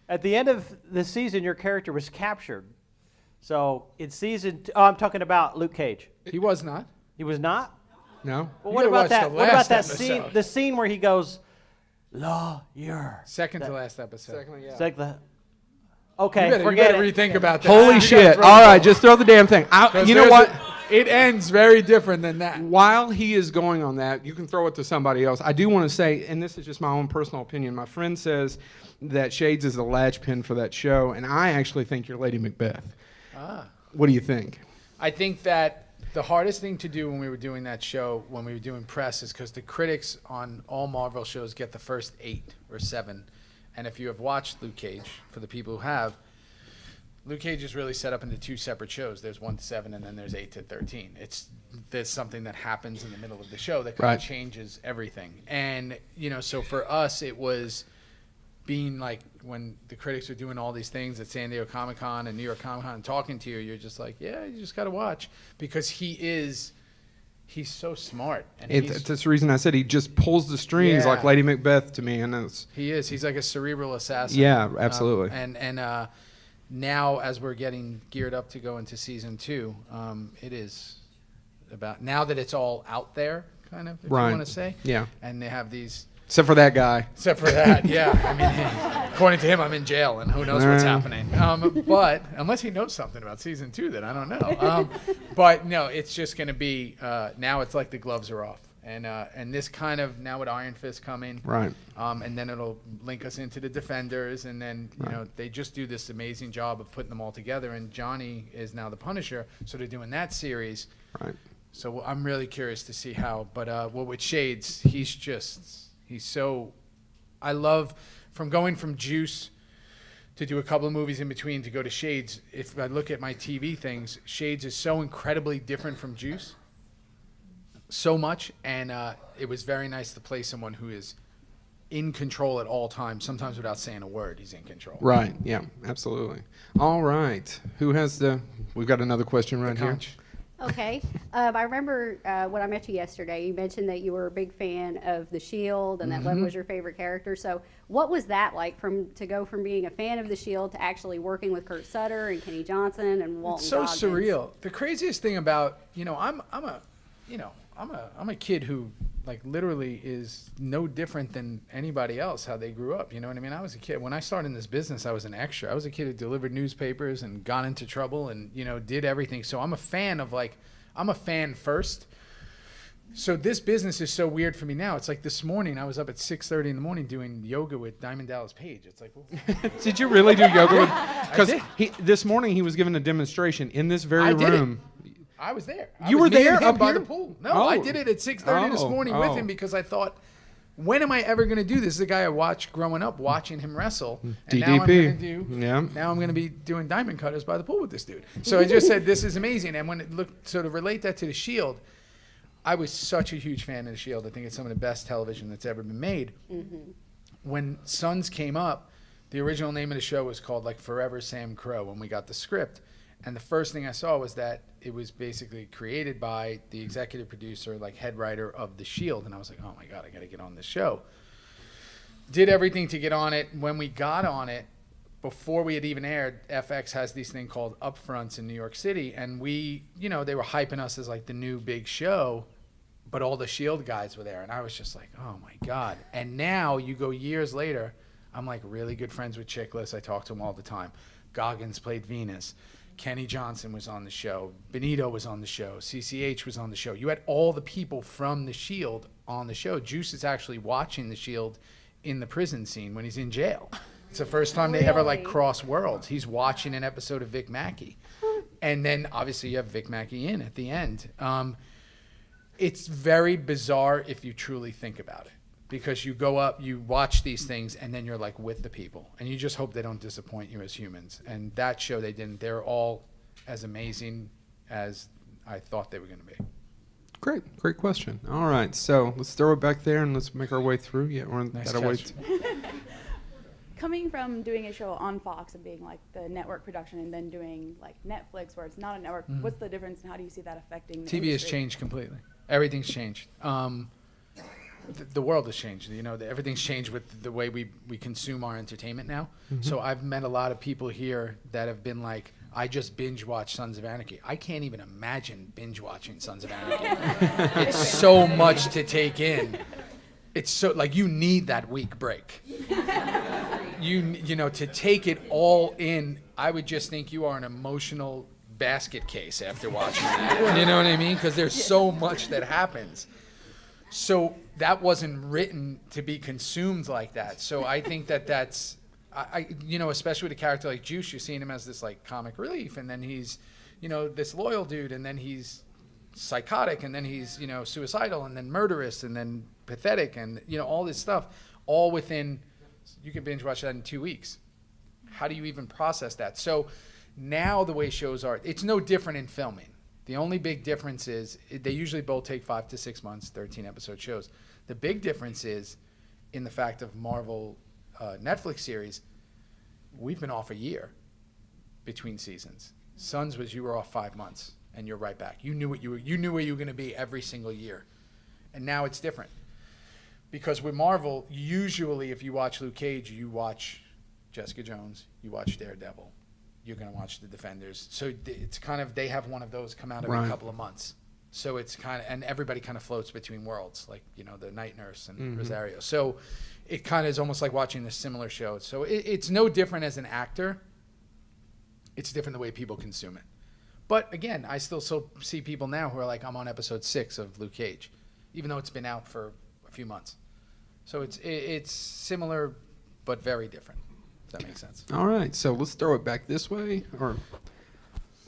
At the end of the season, your character was captured. So in season, I'm talking about Luke Cage. He was not. He was not. No. Well, You what gotta about watch that? the What about last that scene? episode. The scene where he goes, lawyer. Second to last episode. It's like the. Okay, You forget better it. rethink about that. Holy You shit! gotta throw All the right, ball. just throw the damn thing. 'Cause You know there's what? It ends very different than that. While he is going on that, you can throw it to somebody else. I do want to say, and this is just my own personal opinion, my friend says that Shades is the linchpin for that show, and I actually think you're Lady Macbeth. What do you think? I think that the hardest thing to do when we were doing that show, when we were doing press, is because the critics on all Marvel shows get the first 8 or 7. And if you have watched Luke Cage, for the people who have, Luke Cage is really set up into 2 separate shows. There's 1 to 7, and then there's 8 to 13. There's something that happens in the middle of the show that kind of changes everything. And, so for us, it was being like when the critics are doing all these things at San Diego Comic-Con and New York Comic-Con and talking to you, you're just like, yeah, you just got to watch. Because he's so smart. And That's the reason I said he just pulls the strings like Lady Macbeth to me. And he is. He's like a cerebral assassin. Yeah, absolutely. And now, as we're getting geared up to go into season 2, it is about, now that it's all out there, kind of, if you want to say. Yeah. And they have these... Except for that guy. Except for that, yeah. I mean, according to him, I'm in jail, and who knows what's happening. But unless he knows something about season 2 that I don't know. But no, it's just going to be, now it's like the gloves are off. And this kind of, now with Iron Fist coming. Right. And then it'll link us into the Defenders. And then, they just do this amazing job of putting them all together. And Johnny is now the Punisher. So they're doing that series. Right. So I'm really curious to see how. But with Shades, he's so, I love, from going from Juice to do a couple of movies in between to go to Shades. If I look at my TV things, Shades is so incredibly different from Juice. So much. And it was very nice to play someone who is in control at all times, sometimes without saying a word, he's in control. Right. Yeah, absolutely. All right. We've got another question right here. Okay. I remember when I met you yesterday, you mentioned that you were a big fan of The Shield and that Lem was your favorite character. So what was that like to go from being a fan of The Shield to actually working with Kurt Sutter and Kenny Johnson and Walton It's so Goggins? surreal. The craziest thing about, I'm a kid who like literally is no different than anybody else, how they grew up. You know what I mean? I was a kid. When I started in this business, I was an extra. I was a kid who delivered newspapers and got into trouble and, did everything. So I'm a fan of I'm a fan first. So this business is so weird for me now. It's like this morning, I was up at 6:30 in the morning doing yoga with Diamond Dallas Page. It's like, well, Did you really do yoga? Because this morning he was given a demonstration in this very room. I was there. You were there up by here? the pool. No, I did it at 6:30 this morning with him because I thought, when am I ever going to do this? This is a guy I watched growing up, watching him wrestle. And DDP. Now I'm going to be doing diamond cutters by the pool with this dude. So I just said, this is amazing. And when it looked, so to relate that to The Shield, I was such a huge fan of The Shield. I think it's some of the best television that's ever been made. Mm-hmm. When Sons came up, the original name of the show was called Forever Sam Crow when we got the script. And the first thing I saw was that it was basically created by the executive producer, head writer of The Shield. And I was like, oh my God, I got to get on this show. Did everything to get on it. When we got on it, before we had even aired, FX has these thing called upfronts in New York City. And we, they were hyping us as the new big show, but all the Shield guys were there. And I was just like, oh my God. And now you go years later, I'm really good friends with Chickless. I talk to him all the time. Goggins played Venus. Kenny Johnson was on the show. Benito was on the show. CCH was on the show. You had all the people from The Shield on the show. Juice is actually watching The Shield in the prison scene when he's in jail. It's the first time they ever cross worlds. He's watching an episode of Vic Mackey. And then obviously you have Vic Mackey in at the end. It's very bizarre if you truly think about it. Because you go up, you watch these things, and then you're with the people. And you just hope they don't disappoint you as humans. And that show, they didn't. They're all as amazing as I thought they were going to be. Great question. All right, so let's throw it back there and let's make our way through. Yeah, we're Nice that'll wait. Coming from doing a show on Fox and being the network production and then doing Netflix where it's not a network, what's the difference and how do you see that affecting the TV has industry? changed completely. Everything's changed. the world has changed. You know, everything's changed with the way we consume our entertainment now. So I've met a lot of people here that have been like, I just binge watch Sons of Anarchy. I can't even imagine binge watching Sons of Anarchy. It's so much to take in. It's so, like, you need that week break. You know, to take it all in, I would just think you are an emotional basket case after watching that. You know what I mean? Because there's so much that happens. So that wasn't written to be consumed like that. So I think that's, you know, especially with a character like Juice, you're seeing him as this like comic relief, and then he's, you know, this loyal dude, and then he's psychotic, and then he's, you know, suicidal, and then murderous, and then pathetic, and, you know, all this stuff, all within, you can binge watch that in 2 weeks. How do you even process that? So now the way shows are, it's no different in filming. The only big difference is they usually both take 5 to 6 months, 13-episode shows. The big difference is in the fact of Marvel Netflix series, we've been off a year between seasons. Sons was you were off 5 months and you're right back. You knew where you were going to be every single year. And now it's different. Because with Marvel, usually if you watch Luke Cage, you watch Jessica Jones, you watch Daredevil, you're going to watch The Defenders. So it's kind of, they have one of those come out every couple of months. So it's kind of, and everybody kind of floats between worlds, like, you know, the Night Nurse and Rosario. So it kind of is almost like watching a similar show. So it's no different as an actor. It's different the way people consume it. But again, I still see people now who are like, I'm on episode 6 of Luke Cage, even though it's been out for a few months. So it's similar, but very different. If that makes sense. All right, so let's throw it back this way. Or,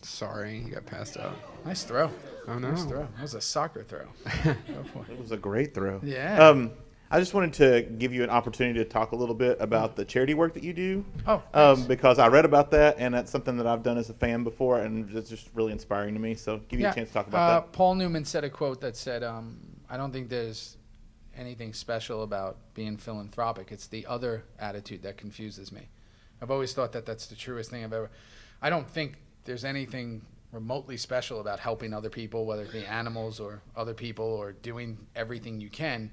sorry, you got passed out. Nice throw. Oh, no. Nice throw. That was a soccer throw. Go for it. It was a great throw. Yeah. I just wanted to give you an opportunity to talk a little bit about the charity work that you do. Oh, thanks. Because I read about that, and that's something that I've done as a fan before, and it's just really inspiring to me. So give you a chance to talk about that. Paul Newman said a quote that said, I don't think there's anything special about being philanthropic. It's the other attitude that confuses me. I've always thought that that's the truest thing I've ever. I don't think there's anything remotely special about helping other people, whether it be animals or other people, or doing everything you can.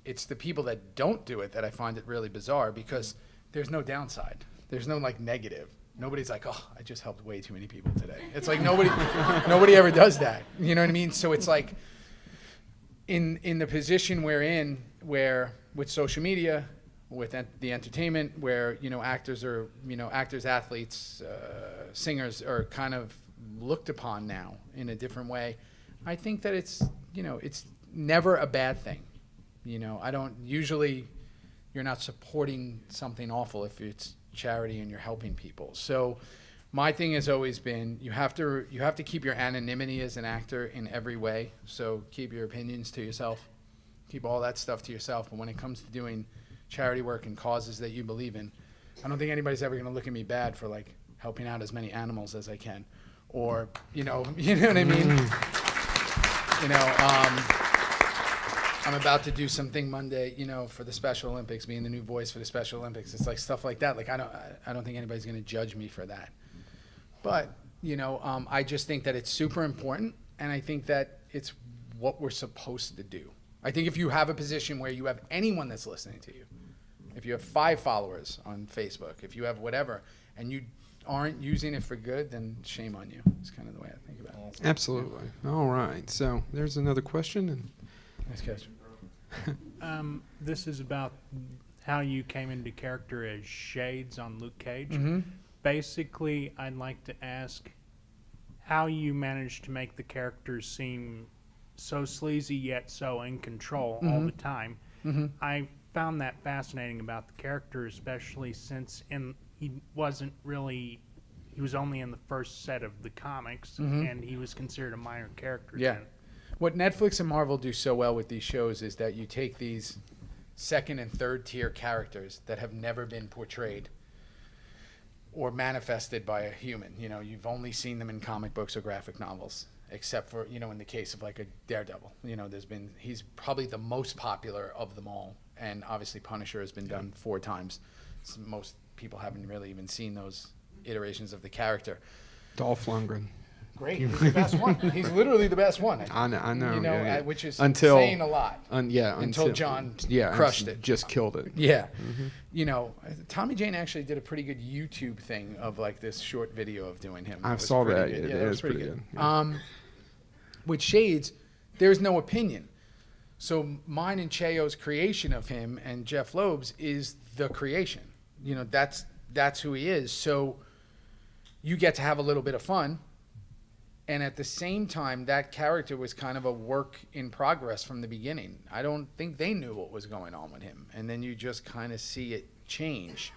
It's the people that don't do it that I find it really bizarre, because there's no downside. There's no like negative. Nobody's like, oh, I just helped way too many people today. It's like nobody ever does that. You know what I mean? So it's like in the position we're in, where with social media, with the entertainment, where, you know, actors, athletes, singers are kind of looked upon now in a different way. I think that it's, you know, it's never a bad thing. You know, I don't usually, you're not supporting something awful if it's charity and you're helping people. So my thing has always been, you have to keep your anonymity as an actor in every way. So keep your opinions to yourself, keep all that stuff to yourself. But when it comes to doing charity work and causes that you believe in, I don't think anybody's ever going to look at me bad for like helping out as many animals as I can, or you know what I mean. You know, I'm about to do something Monday, you know, for the Special Olympics, being the new voice for the Special Olympics. It's like stuff like that. Like I don't think anybody's going to judge me for that. But you know, I just think that it's super important, and I think that it's what we're supposed to do. I think if you have a position where you have anyone that's listening to you, if you have 5 followers on Facebook, if you have whatever, and you aren't using it for good, then shame on you. It's kind of the way I think about it. Absolutely. All right, so there's another question. And Nice catch. This is about how you came into character as Shades on Luke Cage. Mm-hmm. Basically, I'd like to ask how you managed to make the characters seem so sleazy yet so in control all the time. Mm-hmm. I found that fascinating about the character, especially since he was only in the first set of the comics, and he was considered a minor character. Yeah. then. What Netflix and Marvel do so well with these shows is that you take these second and third tier characters that have never been portrayed or manifested by a human. You know, you've only seen them in comic books or graphic novels, except for, you know, in the case of like a Daredevil. You know, he's probably the most popular of them all. And obviously Punisher has been done 4 times. So most people haven't really even seen those iterations of the character. Dolph Lundgren. great. He's the best one. He's literally the best one. I know. You know, yeah. which is until saying a lot. Until John yeah, crushed it. just killed it. Yeah. You know, Tommy Jane actually did a pretty good YouTube thing of like this short video of doing him. I was saw pretty that. good. It Yeah, that was is pretty pretty good. good. With Shades, there's no opinion. So mine and Cheo's creation of him and Jeff Loeb's is the creation. You know, that's who he is. So you get to have a little bit of fun. And at the same time, that character was kind of a work in progress from the beginning. I don't think they knew what was going on with him. And then you just kind of see it change.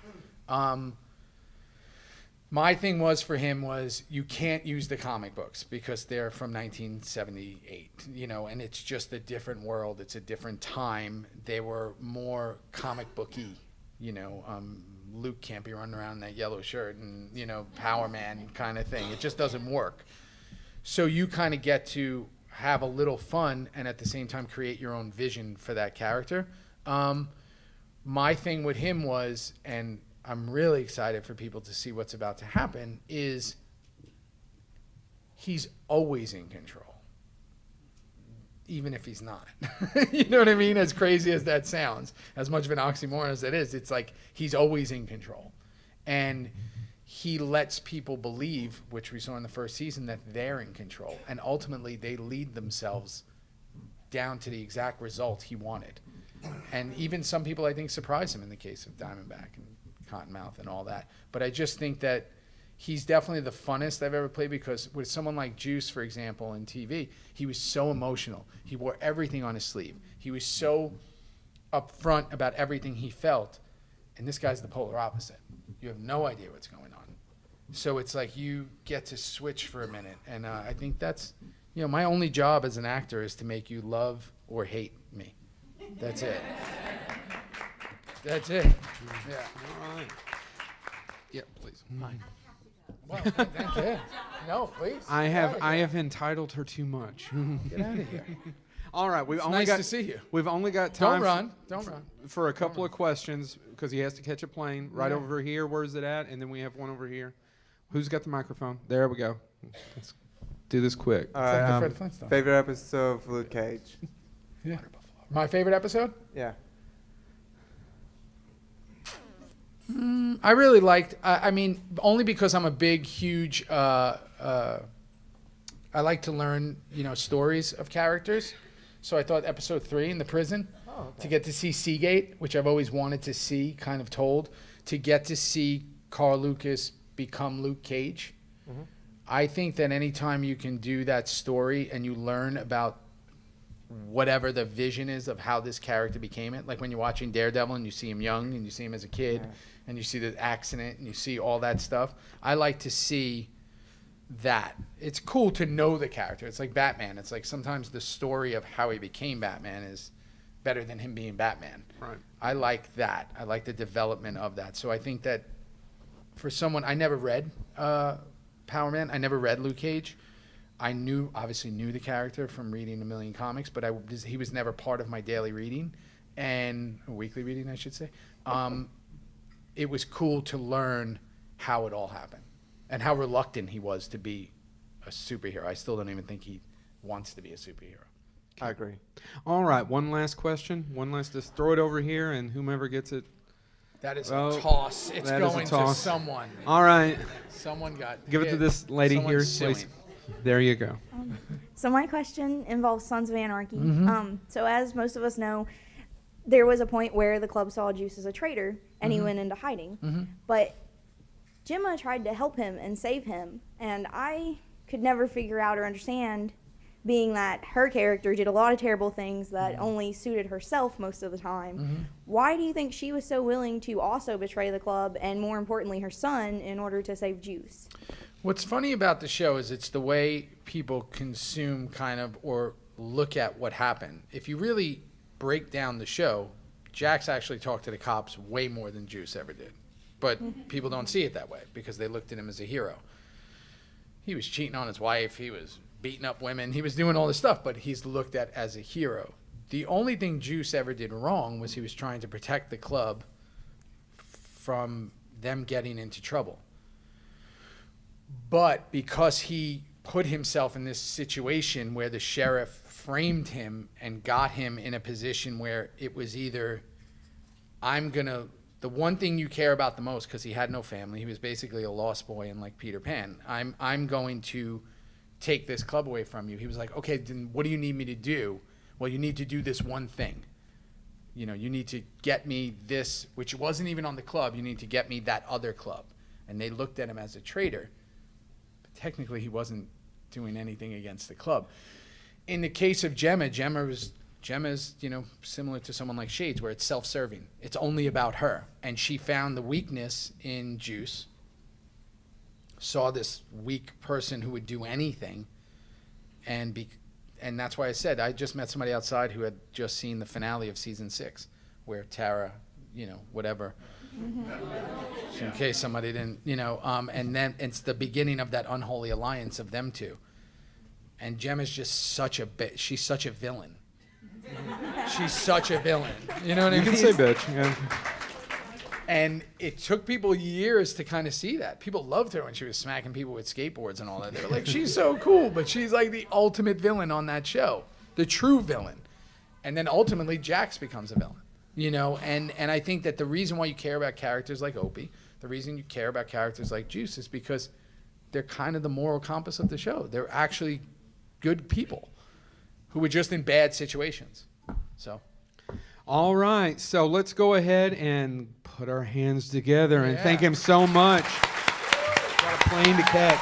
My thing was for him was you can't use the comic books because they're from 1978, you know, and it's just a different world. It's a different time. They were more comic booky, you know. Luke can't be running around in that yellow shirt and, you know, Power Man kind of thing. It just doesn't work. So you kind of get to have a little fun and at the same time create your own vision for that character. My thing with him was, and I'm really excited for people to see what's about to happen, is he's always in control, even if he's not. You know what I mean? As crazy as that sounds, as much of an oxymoron as it is, it's like he's always in control. And he lets people believe, which we saw in the first season, that they're in control. And ultimately, they lead themselves down to the exact result he wanted. And even some people, I think, surprised him in the case of Diamondback and Cottonmouth and all that. But I just think that he's definitely the funnest I've ever played, because with someone like Juice, for example, in TV, he was so emotional. He wore everything on his sleeve. He was so upfront about everything he felt. And this guy's the polar opposite. You have no idea what's going on. So it's like you get to switch for a minute. And I think that's, you know, my only job as an actor is to make you love or hate me. That's it. That's it. Yeah. All right. Yeah, please. Well, thank you. No, please. I have entitled her too much. Get out of here. All right, It's nice to see you. We've only got time. Don't run. For a couple of questions, because he has to catch a plane right over here. Where is it at? And then we have one over here. Who's got the microphone? There we go. Let's do this quick. It's like the Fred Flintstone. Favorite episode of Luke Cage? Yeah. My favorite episode? Yeah. I really liked, I mean, only because I'm a big, huge, I like to learn, you know, stories of characters. So I thought episode 3 in the prison, to get to see Seagate, which I've always wanted to see, kind of told, to get to see Carl Lucas become Luke Cage. Mm-hmm. I think that anytime you can do that story and you learn about whatever the vision is of how this character became it, like when you're watching Daredevil and you see him young and you see him as a kid and you see the accident and you see all that stuff, I like to see that. It's cool to know the character. It's like Batman. It's like sometimes the story of how he became Batman is better than him being Batman. Right. I like that. I like the development of that. So I think that for someone, I never read Power Man. I never read Luke Cage. I obviously knew the character from reading a million comics, but he was never part of my daily reading and weekly reading, I should say. It was cool to learn how it all happened and how reluctant he was to be a superhero. I still don't even think he wants to be a superhero. I agree. All right, one last question. Just throw it over here, and whomever gets it. That is a toss. It's that is a going to toss. someone. All right. Someone got Give it to hit. this lady here, Someone's please. suing. There you go. So my question involves Sons of Anarchy. Mm-hmm. So as most of us know, there was a point where the club saw Juice as a traitor, and he went into hiding. Mm-hmm. But Gemma tried to help him and save him, and I could never figure out or understand, being that her character did a lot of terrible things that only suited herself most of the time. Why do you think she was so willing to also betray the club and, more importantly, her son in order to save Juice? What's funny about the show is it's the way people consume kind of or look at what happened. If you really break down the show, Jax actually talked to the cops way more than Juice ever did. But people don't see it that way because they looked at him as a hero. He was cheating on his wife. He was beating up women. He was doing all this stuff, but he's looked at as a hero. The only thing Juice ever did wrong was he was trying to protect the club from them getting into trouble. But because he put himself in this situation where the sheriff framed him and got him in a position where it was either the one thing you care about the most, because he had no family, he was basically a lost boy and like Peter Pan, I'm going to take this club away from you. He was like, okay, then what do you need me to do? Well, you need to do this one thing. You know, you need to get me this, which wasn't even on the club. You need to get me that other club. And they looked at him as a traitor. But technically, he wasn't doing anything against the club. In the case of Gemma's, you know, similar to someone like Shades, where it's self-serving. It's only about her. And she found the weakness in Juice, saw this weak person who would do anything, and that's why I said I just met somebody outside who had just seen the finale of season 6, where Tara, you know, whatever, in case somebody didn't, you know, and then it's the beginning of that unholy alliance of them two. And Gemma's just she's such a villain. She's such a villain. You know what I mean? You can say bitch. Yeah. And it took people years to kind of see that. People loved her when she was smacking people with skateboards and all that. They were like, she's so cool, but she's like the ultimate villain on that show, the true villain. And then ultimately Jax becomes a villain, you know? And I think that the reason why you care about characters like Opie, the reason you care about characters like Juice is because they're kind of the moral compass of the show. They're actually good people who were just in bad situations. So. All right, so let's go ahead and put our hands together and thank him so much. Got a plane to catch.